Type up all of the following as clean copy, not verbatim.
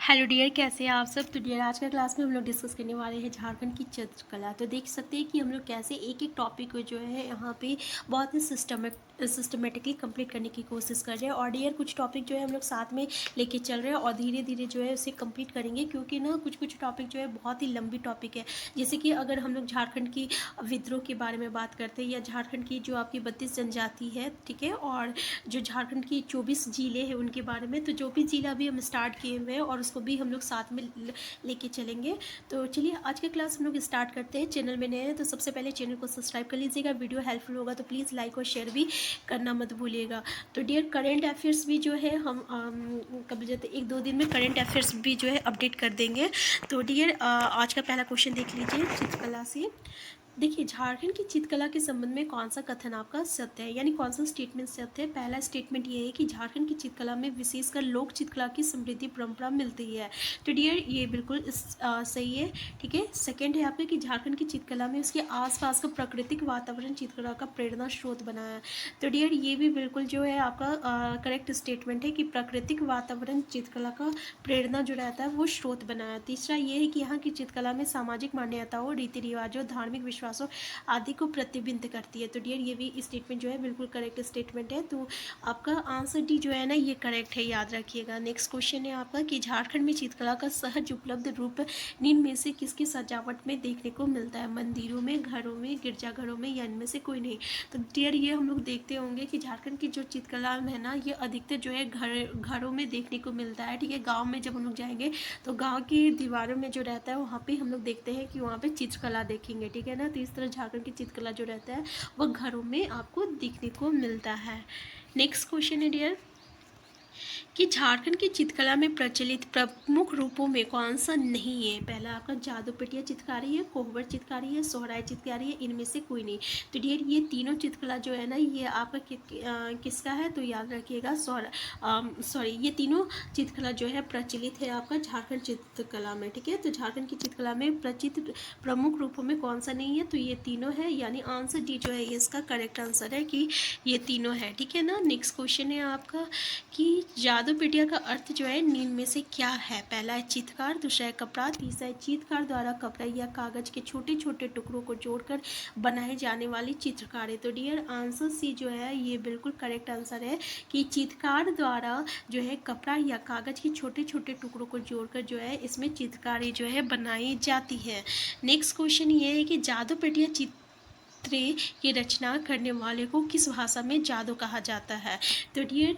Hello dear, कैसे हैं आप सब। तो डियर आज का क्लास में हम लोग डिस्कस करने वाले हैं झारखंड की चित्रकला। तो देख सकते हैं कि हम लोग कैसे एक एक टॉपिक को जो है यहाँ पे बहुत ही सिस्टमेटिकली कंप्लीट करने की कोशिश कर रहे हैं। और डियर कुछ टॉपिक जो है हम लोग साथ में लेके चल रहे हैं और धीरे धीरे जो है उसे कंप्लीट करेंगे, क्योंकि ना कुछ कुछ टॉपिक जो है बहुत ही लंबी टॉपिक है। जैसे कि अगर हम लोग झारखंड की विद्रोह के बारे में बात करते हैं, या झारखंड की जो आपकी 32 जनजाति है, ठीक है, और जो झारखंड की 24 जिले हैं उनके बारे में, तो जो भी जिला भी हम स्टार्ट किए हुए हैं और उसको भी हम लोग साथ में लेके चलेंगे। तो चलिए आज का क्लास हम लोग स्टार्ट करते हैं। चैनल में नए हैं तो सबसे पहले चैनल को सब्सक्राइब कर लीजिएगा। वीडियो हेल्पफुल होगा तो प्लीज़ लाइक और शेयर भी करना मत भूलिएगा। तो डियर करेंट अफेयर्स भी जो है हम कब जाते एक दो दिन में करेंट अफेयर्स भी जो है अपडेट कर देंगे। तो डियर आज का पहला क्वेश्चन देख लीजिए चित्रकला से। देखिए झारखंड की चित्रकला के संबंध में कौन सा कथन आपका सत्य है, यानी कौन सा स्टेटमेंट सत्य है। पहला स्टेटमेंट ये है कि झारखंड की चित्रकला में विशेषकर लोक चित्रकला की समृद्धि परंपरा मिलती है। तो डियर ये बिल्कुल सही है, ठीक है। सेकंड है आपका कि झारखंड की चित्रकला में उसके आसपास का प्राकृतिक वातावरण चित्रकला का प्रेरणा स्रोत बना है। तो डियर ये भी बिल्कुल जो है आपका करेक्ट स्टेटमेंट है कि प्राकृतिक वातावरण चित्रकला का प्रेरणा जो रहता है वो स्रोत बना है। तीसरा ये है कि यहाँ की चित्रकला में सामाजिक मान्यताओं, रीति रिवाजों, धार्मिक विश्वासों आदि को प्रतिबिंबित करती है। तो डियर ये भी स्टेटमेंट जो है बिल्कुल करेक्ट स्टेटमेंट है। तो आपका आंसर डी जो है ना ये करेक्ट है, याद रखिएगा। नेक्स्ट क्वेश्चन है आपका कि झारखंड में चित्रकला का सहज उपलब्ध रूप निम्न में से किसकी सजावट में देखने को मिलता है। मंदिरों में, घरों में, गिरजाघरों में, या इनमें से कोई नहीं। तो डियर ये हम लोग देखते होंगे कि झारखंड की जो चित्रकला है ना ये अधिकतर जो है घरों में देखने को मिलता है, ठीक है। गाँव में जब हम लोग जाएंगे तो गाँव की दीवारों में जो रहता है वहाँ पे हम लोग देखते हैं कि वहाँ पे चित्रकला देखेंगे, ठीक है ना। तो इस तरह झारखंड की चित्रकला जो रहता है वो घरों में आपको दिखने को मिलता है। नेक्स्ट क्वेश्चन है डियर कि झारखंड की चित्रकला में प्रचलित प्रमुख रूपों में कौन सा नहीं है। पहला आपका जादू पेटिया चित्रकारी है, कोहबर चित्रकारी है, सोहराय चित्रकारी है, इनमें से कोई नहीं। तो डियर ये तीनों चित्रकला जो है ना ये आपका किसका है, तो याद रखिएगा सॉरी ये तीनों चित्रकला जो है प्रचलित है आपका झारखंड चित्रकला में, ठीक है। तो झारखंड की चित्रकला में प्रचलित प्रमुख रूपों में कौन सा नहीं है, तो ये तीनों है, यानी आंसर डी जो है इसका करेक्ट आंसर है कि ये तीनों है, ठीक है ना। नेक्स्ट क्वेश्चन है आपका कि जादू पेटिया का अर्थ जो है नींद में से क्या है। पहला है चित्रकार, दूसरा है कपड़ा, तीसरा है चित्रकार द्वारा कपड़ा या कागज के छोटे छोटे टुकड़ों को जोड़कर बनाए जाने वाली चित्रकारी। तो डियर आंसर सी जो है ये बिल्कुल करेक्ट आंसर है कि चित्रकार द्वारा जो है कपड़ा या कागज के छोटे छोटे टुकड़ों को जोड़कर जो है इसमें चित्रकारी जो है बनाई जाती है। नेक्स्ट क्वेश्चन ये है कि जादू पेटिया की रचना करने वाले को किस भाषा में जादू कहा जाता है। तो डियर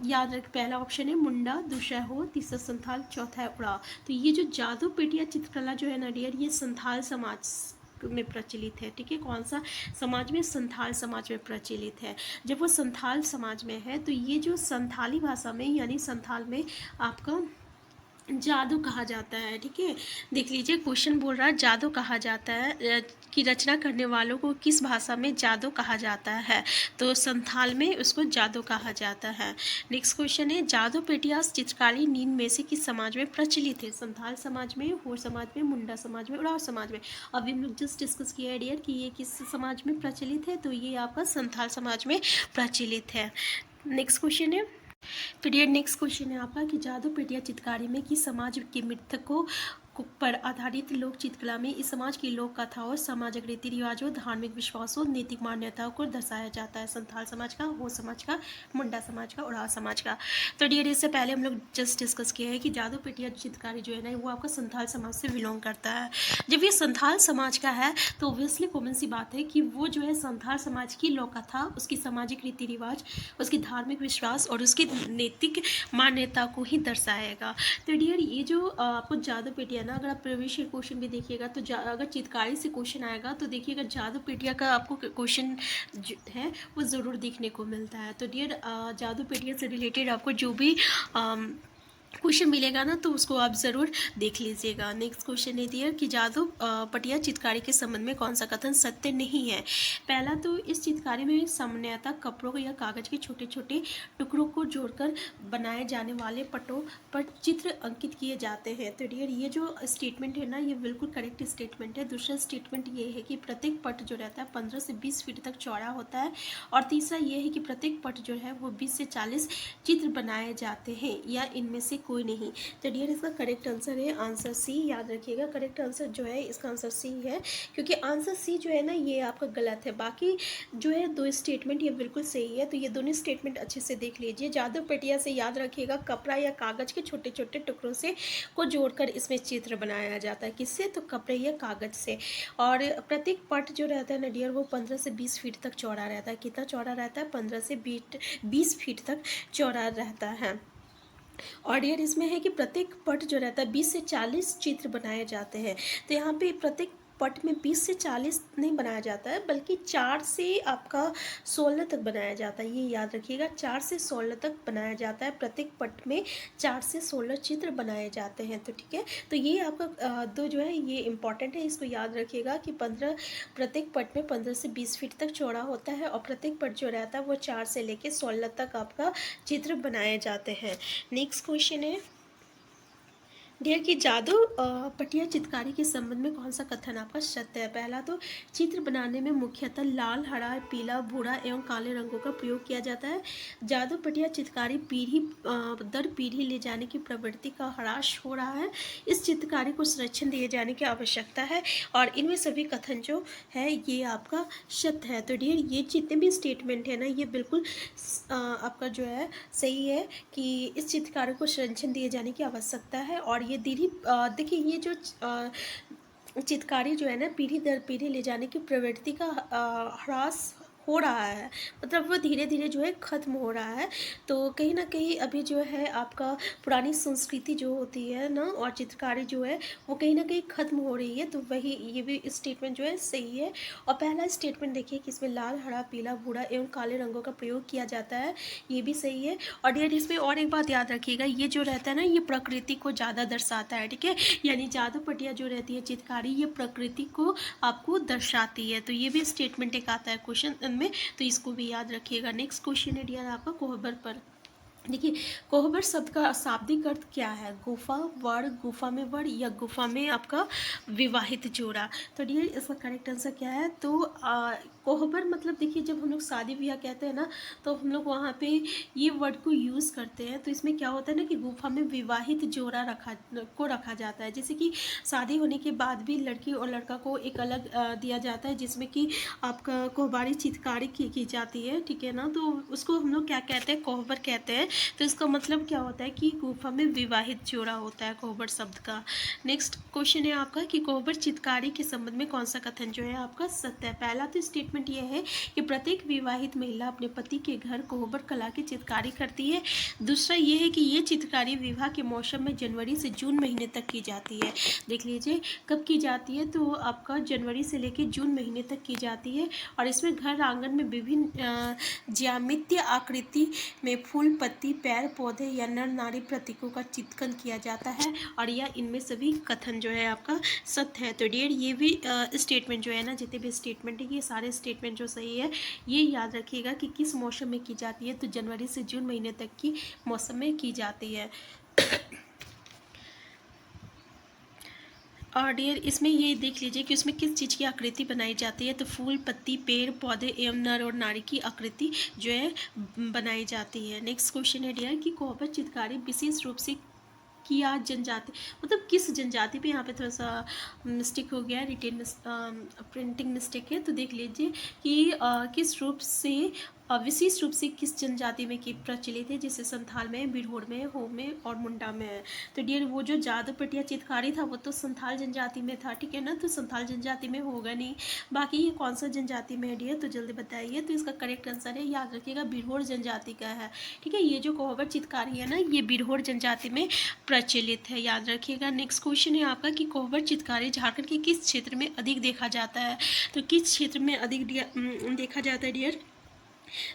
याद रख, पहला ऑप्शन है मुंडा, दूसरा हो, तीसरा संथाल, चौथा है उड़ाव। तो ये जो जादू पेटिया चित्रकला जो है ना डियर ये संथाल समाज में प्रचलित है, ठीक है। कौन सा समाज में, संथाल समाज में प्रचलित है। जब वो संथाल समाज में है तो ये जो संथाली भाषा में यानी संथाल में आपका जादू कहा जाता है, ठीक है। देख लीजिए क्वेश्चन बोल रहा है जादू कहा जाता है की रचना करने वालों को किस भाषा में जादू कहा जाता है, तो संथाल में उसको जादू कहा जाता है। नेक्स्ट क्वेश्चन है जादू पेटिया चित्रकारी नींद में से किस समाज में प्रचलित है। संथाल समाज में, होर समाज में, मुंडा समाज में, उराव समाज में। अभी हम लोग जस्ट डिस्कस किया है डियर कि ये किस समाज में प्रचलित है, तो ये आपका संथाल समाज में प्रचलित है। नेक्स्ट क्वेश्चन है, तो डियर नेक्स्ट क्वेश्चन है आपका कि जादू पेटिया चित्रकारी में किस समाज के मृतकों पर आधारित लोक चित्रकला में इस समाज की लोक कथाओं, सामाजिक रीति रिवाजों, धार्मिक विश्वासों, नैतिक मान्यताओं को दर्शाया जाता है। संथाल समाज का, हो समाज का, मुंडा समाज का, उराव समाज का। तो डियर इससे पहले हम लोग जस्ट डिस्कस किया है कि जादू पेटिया चित्रकारी जो है ना वो आपका संथाल समाज से बिलोंग करता है। जब ये संथाल समाज का है तो ऑब्वियसली कॉमन सी बात है कि वो जो है संथाल समाज की लोक कथा, उसकी सामाजिक रीति रिवाज, उसकी धार्मिक विश्वास और उसकी नैतिक मान्यता को ही दर्शाएगा। तो डियर ये जो आपको जादू पेटिया ना, अगर आप प्रीवियस ईयर क्वेश्चन भी देखिएगा तो अगर चित्रकारी से क्वेश्चन आएगा तो देखिएगा जादू पेटिया का आपको क्वेश्चन है वो ज़रूर देखने को मिलता है। तो डियर जादू पेटिया से रिलेटेड आपको जो भी क्वेश्चन मिलेगा ना तो उसको आप ज़रूर देख लीजिएगा। नेक्स्ट क्वेश्चन है डियर कि जादू पटिया चित्रकारी के संबंध में कौन सा कथन सत्य नहीं है। पहला तो इस चित्रकारी में सामान्यतः कपड़ों या कागज के छोटे छोटे टुकड़ों को जोड़कर बनाए जाने वाले पटों पर चित्र अंकित किए जाते हैं। तो डियर ये जो स्टेटमेंट है ना ये बिल्कुल करेक्ट स्टेटमेंट है। दूसरा स्टेटमेंट ये है कि प्रत्येक पट जो रहता है 15 से 20 फीट तक चौड़ा होता है। और तीसरा ये है कि प्रत्येक पट जो है वो 20 से 40 चित्र बनाए जाते हैं या इनमें से कोई नहीं। तो डियर इसका करेक्ट आंसर है आंसर सी, याद रखिएगा। करेक्ट आंसर जो है इसका आंसर सी है, क्योंकि आंसर सी जो है ना ये आपका गलत है। बाकी जो है दो स्टेटमेंट ये बिल्कुल सही है। तो ये दोनों स्टेटमेंट अच्छे से देख लीजिए। जादू पटिया से याद रखिएगा कपड़ा या कागज़ के छोटे छोटे टुकड़ों से को जोड़कर इसमें चित्र बनाया जाता है। किससे? तो कपड़े या कागज़ से। और प्रत्येक पट जो रहता है ना डियर वो 15 से 20 फीट तक चौड़ा रहता है। कितना चौड़ा रहता है? 15 से 20 फीट तक चौड़ा रहता है। और डियर इसमें है कि प्रत्येक पट जो रहता है 20 से 40 चित्र बनाए जाते हैं। तो यहाँ पे प्रत्येक पट में 20 से 40 नहीं बनाया जाता है, बल्कि 4 से आपका 16 तक बनाया जाता है। ये याद रखिएगा, 4 से 16 तक बनाया जाता है। प्रत्येक पट में 4 से 16 चित्र बनाए जाते हैं। तो ठीक है, तो ये आपका दो जो है ये इम्पॉर्टेंट है, इसको याद रखिएगा कि प्रत्येक पट में 15 से 20 फीट तक चौड़ा होता है। और प्रत्येक पट जो रहता है वो 4 से लेकर 16 तक आपका चित्र बनाए जाते हैं। नेक्स्ट क्वेश्चन है डियर की जादू पटिया चित्रकारी के संबंध में कौन सा कथन आपका सत्य है? पहला तो चित्र बनाने में मुख्यतः लाल, हरा, पीला, भूरा एवं काले रंगों का प्रयोग किया जाता है। जादू पटिया चित्रकारी पीढ़ी दर पीढ़ी ले जाने की प्रवृत्ति का ह्रास हो रहा है। इस चित्रकारी को संरक्षण दिए जाने की आवश्यकता है। और इनमें सभी कथन जो है ये आपका सत्य है। तो डियर ये जितने भी स्टेटमेंट है ना ये बिल्कुल आपका जो है सही है कि इस चित्रकारी को संरक्षण दिए जाने की आवश्यकता है। और ये धीरे देखिए ये जो चित्रकारी जो है ना पीढ़ी दर पीढ़ी ले जाने की प्रवृत्ति का ह्रास हो रहा है, मतलब वो धीरे धीरे जो है ख़त्म हो रहा है। तो कहीं ना कहीं अभी जो है आपका पुरानी संस्कृति जो होती है ना और चित्रकारी जो है वो कहीं ना कहीं ख़त्म हो रही है। तो वही ये भी स्टेटमेंट जो है सही है। और पहला स्टेटमेंट देखिए कि इसमें लाल, हरा, पीला, भूरा एवं काले रंगों का प्रयोग किया जाता है, ये भी सही है। और डियर इसमें और एक बात याद रखिएगा, ये जो रहता है ना ये प्रकृति को ज़्यादा दर्शाता है। ठीक है, यानी जादू पटिया जो रहती है चित्रकारी ये प्रकृति को आपको दर्शाती है। तो ये भी स्टेटमेंट एक आता है क्वेश्चन में, तो इसको भी याद रखिएगा। नेक्स्ट क्वेश्चन है डियर आपका कोहबर पर। देखिए कोहबर शब्द का शाब्दिक अर्थ क्या है? गुफा, वड़, गुफा में वड़ या गुफा में आपका विवाहित जोड़ा। तो डियर इसका करेक्ट आंसर क्या है? तो कोहबर मतलब देखिए जब हम लोग शादी ब्याह कहते हैं ना तो हम लोग वहाँ पे ये वर्ड को यूज़ करते हैं। तो इसमें क्या होता है ना कि गुफा में विवाहित जोड़ा रखा जाता है। जैसे कि शादी होने के बाद भी लड़की और लड़का को एक अलग दिया जाता है जिसमें कि आपका कोहबारी चित्रकारी की जाती है। ठीक है ना, तो उसको हम लोग क्या कहते हैं? कोहबर कहते हैं। तो इसका मतलब क्या होता है कि गुफा में विवाहित जोड़ा होता है कोहबर शब्द का। नेक्स्ट क्वेश्चन है आपका कि कोहबर चित्रकारी के संबंध में कौन सा कथन जो है आपका सत्य है? पहला तो स्टेटमेंट ये है कि प्रत्येक विवाहित महिला अपने पति के घर कोहबर कला की चित्रकारी करती है। दूसरा ये है कि ये चित्रकारी विवाह के मौसम में जनवरी से जून महीने तक की जाती है। देख लीजिए कब की जाती है, तो आपका जनवरी से लेकर जून महीने तक की जाती है। और इसमें घर आंगन में विभिन्न ज्यामितीय आकृति में फूल, पत्ती, पैर, पौधे या नर नारी प्रतीकों का चित्रण किया जाता है। और यह इनमें सभी कथन जो है आपका सत्य है। तो डियर ये भी स्टेटमेंट जो है ना जितने भी स्टेटमेंट है ये सारे स्टेटमेंट जो सही है। ये याद रखिएगा कि किस मौसम में की जाती है, तो जनवरी से जून महीने तक की मौसम में की जाती है। और डियर इसमें ये देख लीजिए कि उसमें किस चीज़ की आकृति बनाई जाती है, तो फूल, पत्ती, पेड़, पौधे एवं नर और नारी की आकृति जो है बनाई जाती है। नेक्स्ट क्वेश्चन है डियर कि कोहबर चित्रकारी विशेष रूप से किया जनजाति, मतलब किस जनजाति पे, यहाँ पे थोड़ा सा मिस्टेक हो गया, रिटेन प्रिंटिंग मिस्टेक है। तो देख लीजिए कि किस रूप से विशेष रूप से किस जनजाति में की प्रचलित है, जैसे संथाल में, बिरहोर में, हो में और मुंडा में है। तो डियर वो जो जादू पटिया चित्रकारी था वो तो संथाल जनजाति में था। ठीक है ना, तो संथाल जनजाति में होगा नहीं। बाकी ये कौन सा जनजाति में है डियर, तो जल्दी बताइए। तो इसका करेक्ट आंसर है, याद रखिएगा, बिरहोर जनजाति का है। ठीक है, ये जो कोहबर चित्रकारी है ना ये बिरहोर जनजाति में प्रचलित है, याद रखिएगा। नेक्स्ट क्वेश्चन है आपका कि कोहबर चित्रकारी झारखंड के किस क्षेत्र में अधिक देखा जाता है? तो किस क्षेत्र में अधिक देखा जाता है डियर?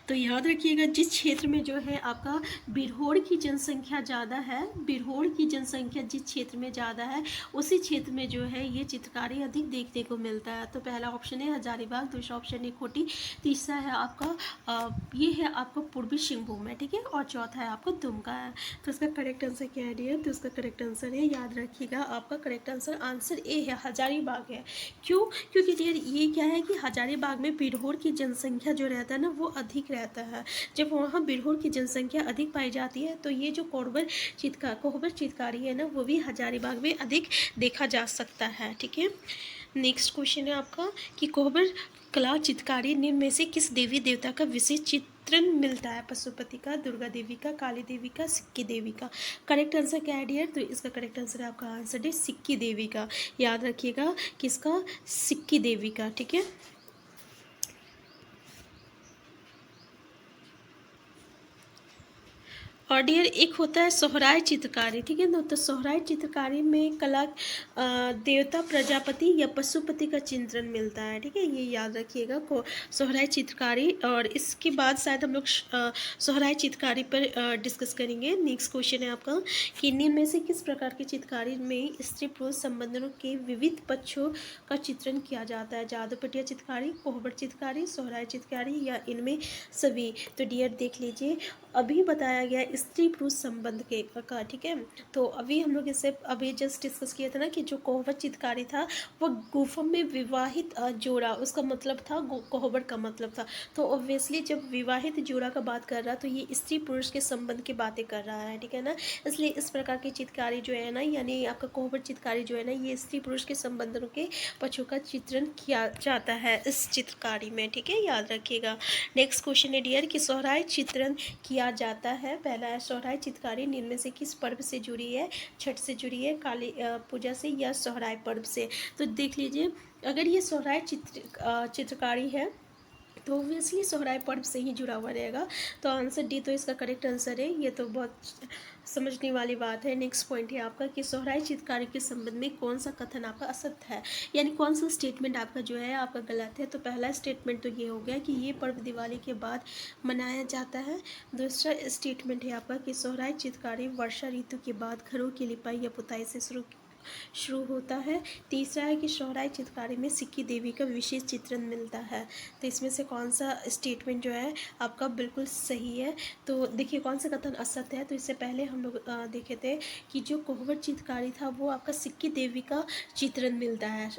तो याद रखिएगा जिस क्षेत्र में जो है आपका बिरहोर की जनसंख्या ज़्यादा है, बिरहोर की जनसंख्या जिस क्षेत्र में ज़्यादा है उसी क्षेत्र में जो है ये चित्रकारी अधिक देखने को मिलता है। तो पहला ऑप्शन है हजारीबाग, दूसरा ऑप्शन है खूंटी, तीसरा है आपका ये है आपका पूर्वी सिंहभूम है। ठीक है, और चौथा है आपका दुमका है। तो इसका करेक्ट आंसर क्या है डियर? तो इसका करेक्ट आंसर है, याद रखिएगा, आपका करेक्ट आंसर ए है, हजारीबाग है। क्यों? क्योंकि डियर ये क्या है कि हजारीबाग में बिरहोर की जनसंख्या जो रहता है ना वो अधिक रहता है। जब वहाँ बिरहोर की जनसंख्या अधिक पाई जाती है तो ये जो कोहबर चित्रकारी है ना, वो भी हजारीबाग में अधिक देखा जा सकता है। ठीक है, नेक्स्ट क्वेश्चन है आपका कि कोहबर कला चित्रकारी निम्न में से किस देवी देवता का विशेष चित्रण मिलता है? पशुपति का, दुर्गा देवी का, काली देवी का, सिक्की देवी का। करेक्ट आंसर क्या है डियर? तो इसका करेक्ट आंसर है आपका आंसर है सिक्की देवी का। याद रखिएगा किसका? सिक्की देवी का। ठीक है, और डियर एक होता है सोहराय चित्रकारी। ठीक है ना, तो सोहराय चित्रकारी में कला देवता प्रजापति या पशुपति का चित्रण मिलता है। ठीक है, ये याद रखिएगा को सोहराय चित्रकारी। और इसके बाद शायद हम लोग सोहराय चित्रकारी पर डिस्कस करेंगे। नेक्स्ट क्वेश्चन है आपका कि निम्न में से किस प्रकार की चित्रकारी में स्त्री पुरुष संबंधों के विविध पक्षों का चित्रण किया जाता है? जादूपटिया चित्रकारी, कोहबर चित्रकारी, सोहराय चित्रकारी या इनमें सभी? तो डियर देख लीजिए, अभी बताया गया स्त्री पुरुष संबंध के का। ठीक है, तो अभी हम लोग इससे अभी जस्ट डिस्कस किया था ना कि जो कोहबर चित्रकारी था वो गुफा में विवाहित जोड़ा, उसका मतलब था कोहबर का मतलब था। तो ऑब्वियसली जब विवाहित जोड़ा का बात कर रहा तो ये स्त्री पुरुष के संबंध की बातें कर रहा है। ठीक है ना, इसलिए इस प्रकार की चित्रकारी जो है ना, यानी आपका कोहबर चित्रकारी जो है ना, ये स्त्री पुरुष के संबंधों के पक्षों का चित्रण किया जाता है इस चित्रकारी में। ठीक है, याद रखिएगा। नेक्स्ट क्वेश्चन है डियर कि सोहराय चित्रण किया जाता है। पहला है सोहराय चित्रकारी निम्न में से किस पर्व से जुड़ी है? छठ से जुड़ी है, काली पूजा से, या सोहराय पर्व से? तो देख लीजिए, अगर ये सोहराय चित्रकारी है तो ऑब्वियसली सोहराय पर्व से ही जुड़ा हुआ रहेगा। तो आंसर डी तो इसका करेक्ट आंसर है। ये तो बहुत समझने वाली बात है। नेक्स्ट पॉइंट है आपका कि सोहराय चित्रकारी के संबंध में कौन सा कथन आपका असत्य है, यानी कौन सा स्टेटमेंट आपका जो है आपका गलत है? तो पहला स्टेटमेंट तो ये हो गया कि ये पर्व दिवाली के बाद मनाया जाता है। दूसरा स्टेटमेंट है आपका कि सोहराय चित्रकारी वर्षा ऋतु के बाद घरों की लिपाई या पुताई से शुरू होता है। तीसरा है कि सोहराय चित्रकारी में सिक्की देवी का विशेष चित्रण मिलता है। तो इसमें से कौन सा स्टेटमेंट जो है आपका बिल्कुल सही है? तो देखिए कौन सा कथन असत्य है। तो इससे पहले हम लोग देखे थे कि जो कोहबर चित्रकारी था वो आपका सिक्की देवी का चित्रण मिलता है।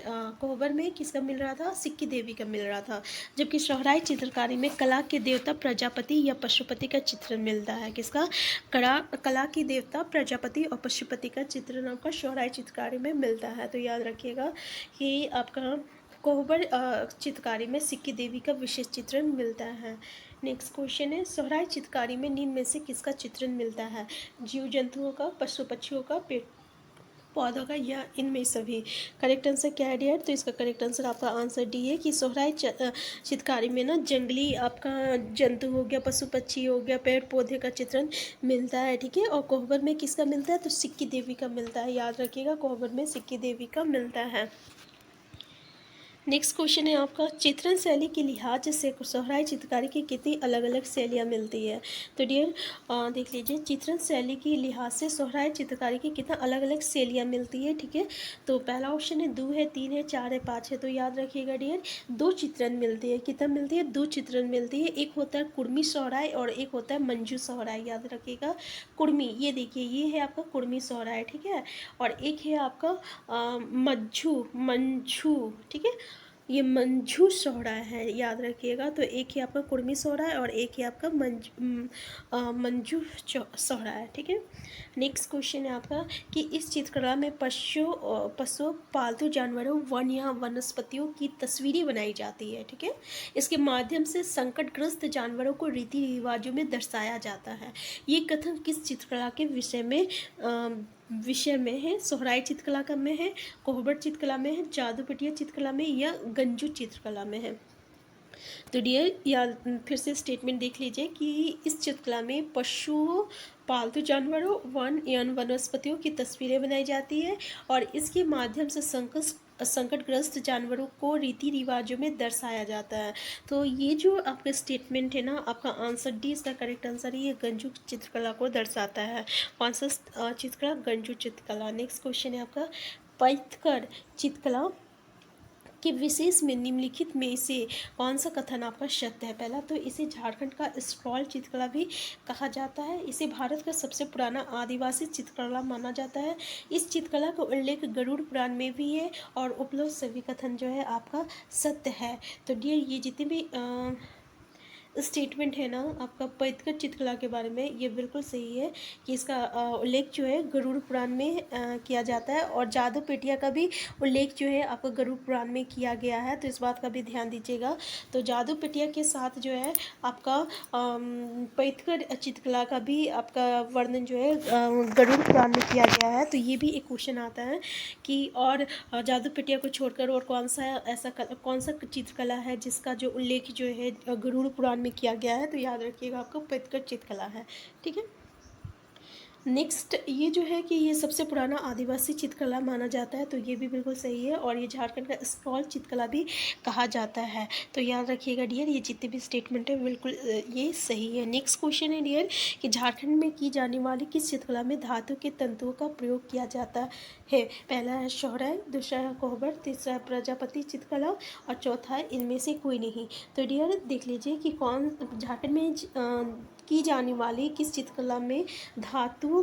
कोहबर में किसका मिल रहा था? सिक्की देवी का मिल रहा था। जबकि सोहराय चित्रकारी में कला के देवता प्रजापति या पशुपति का चित्रण मिलता है। किसका? कला की देवता प्रजापति और पशुपति का चित्रण आपका सोहराय चित्रकारी में मिलता है। तो याद रखिएगा कि आपका कोहबर चित्रकारी में सिक्की देवी का विशेष चित्रण मिलता है। नेक्स्ट क्वेश्चन है सोहराय चित्रकारी में निम्न में से किसका चित्रण मिलता है? जीव जंतुओं का, पशु पक्षियों का, पेड़ पौधों का, या इनमें सभी? करेक्ट आंसर क्या है डियर? तो इसका करेक्ट आंसर आपका आंसर डी है कि सोहराय चित्रकारी में ना जंगली आपका जंतु हो गया, पशु पक्षी हो गया, पेड़ पौधे का चित्रण मिलता है। ठीक है, और कोहबर में किसका मिलता है? तो सिक्की देवी का मिलता है। याद रखिएगा कोहबर में सिक्की देवी का मिलता है। नेक्स्ट क्वेश्चन है आपका चित्रण शैली के लिहाज से सोहराय चित्रकारी की कितनी अलग अलग शैलियाँ मिलती है? तो डियर देख लीजिए, चित्रण शैली के लिहाज से सोहराय चित्रकारी की कितना अलग अलग शैलियाँ मिलती है। ठीक है, तो पहला ऑप्शन है 2 है, 3 है, 4 है, 5 है। तो याद रखिएगा डियर 2 चित्रण मिलती है। कितना मिलती है? 2 चित्रण मिलती है। एक होता है कुर्मी सोहराय और एक होता है मंजू सोहराय। याद रखिएगा कुर्मी, ये देखिए ये है आपका कुर्मी सोहराय। ठीक है, और एक है आपका मंझू। ठीक है, ये मंझू सोहरा है। याद रखिएगा, तो एक ही आपका कुर्मी सोहरा है और एक ही आपका मंजू सोहरा है। ठीक है, नेक्स्ट क्वेश्चन है आपका कि इस चित्रकला में पशु पालतू जानवरों, वन या वनस्पतियों की तस्वीरें बनाई जाती है। ठीक है, इसके माध्यम से संकटग्रस्त जानवरों को रीति रिवाजों में दर्शाया जाता है। ये कथन किस चित्रकला के विषय में है? सोहराय चित्रकला का में है, कोहबर चित्रकला में है, जादूपटिया चित्रकला में, या गंजू चित्रकला में है? तो डियर या फिर से स्टेटमेंट देख लीजिए कि इस चित्रकला में पशुओं, पालतू जानवरों, वन या वनस्पतियों की तस्वीरें बनाई जाती है और इसके माध्यम से संकटग्रस्त जानवरों को रीति रिवाजों में दर्शाया जाता है। तो ये जो आपका स्टेटमेंट है ना, आपका आंसर डी इसका करेक्ट आंसर है। ये गंजू चित्रकला को दर्शाता है। कौन सा चित्रकला? गंजू चित्रकला। नेक्स्ट क्वेश्चन है आपका पैतकर चित्रकला कि विशेष में निम्नलिखित में से कौन सा कथन आपका सत्य है? पहला तो इसे झारखंड का स्क्रॉल चित्रकला भी कहा जाता है। इसे भारत का सबसे पुराना आदिवासी चित्रकला माना जाता है। इस चित्रकला का उल्लेख गरुड़ पुराण में भी है और उपलब्ध सभी कथन जो है आपका सत्य है। तो डियर ये जितने भी स्टेटमेंट है ना आपका पवित्र चित्रकला के बारे में, ये बिल्कुल सही है कि इसका उल्लेख जो है गरुड़ पुराण में किया जाता है, और जादू पेटिया का भी उल्लेख जो है आपका गरुड़ पुराण में किया गया है, तो इस बात का भी ध्यान दीजिएगा। तो जादू पेटिया के साथ जो है आपका पवित्र चित्रकला का भी आपका वर्णन जो है गरुड़ पुराण में किया गया है। तो ये भी एक क्वेश्चन आता है कि और जादू पेटिया को छोड़कर और कौन सा चित्रकला है जिसका जो उल्लेख जो है गरुड़ पुराण में किया गया है, तो याद रखिएगा आपका पवित्र चित्रकला है। ठीक है। नेक्स्ट ये जो है कि ये सबसे पुराना आदिवासी चित्रकला माना जाता है, तो ये भी बिल्कुल सही है, और ये झारखंड का स्क्रॉल चित्रकला भी कहा जाता है। तो याद रखिएगा डियर, ये जितने भी स्टेटमेंट है बिल्कुल ये सही है। नेक्स्ट क्वेश्चन है डियर कि झारखंड में की जाने वाली किस चित्रकला में धातु के तंतुओं का प्रयोग किया जाता है। पहला है शौहराई, दूसरा है कोहबर, तीसरा है प्रजापति चित्रकला, और चौथा है इनमें से कोई नहीं। तो डियर देख लीजिए कि कौन झारखंड में की जाने वाली किस चित्रकला में धातुओं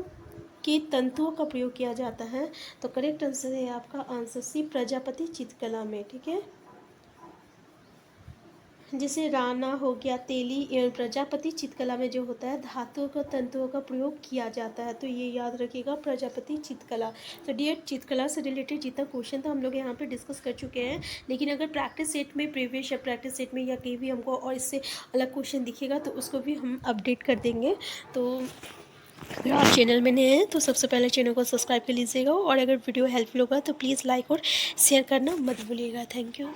के तंतुओं का प्रयोग किया जाता है। तो करेक्ट आंसर है आपका आंसर सी, प्रजापति चित्रकला में। ठीक है। जैसे राणा हो गया, तेली एवं प्रजापति चित्रकला में जो होता है धातुओं का तंतुओं का प्रयोग किया जाता है, तो ये याद रखिएगा प्रजापति चित्रकला। तो डियर चित्रकला से रिलेटेड जितना क्वेश्चन था हम लोग यहाँ पे डिस्कस कर चुके हैं, लेकिन अगर प्रैक्टिस सेट में प्रीवियस या प्रैक्टिस सेट में या कहीं भी हमको और इससे अलग क्वेश्चन दिखेगा तो उसको भी हम अपडेट कर देंगे। तो अगर आप चैनल में नए हैं तो सबसे पहले चैनल को सब्सक्राइब कर लीजिएगा, और अगर वीडियो हेल्पफुल होगा तो प्लीज़ लाइक और शेयर करना मत भूलिएगा। Thank you.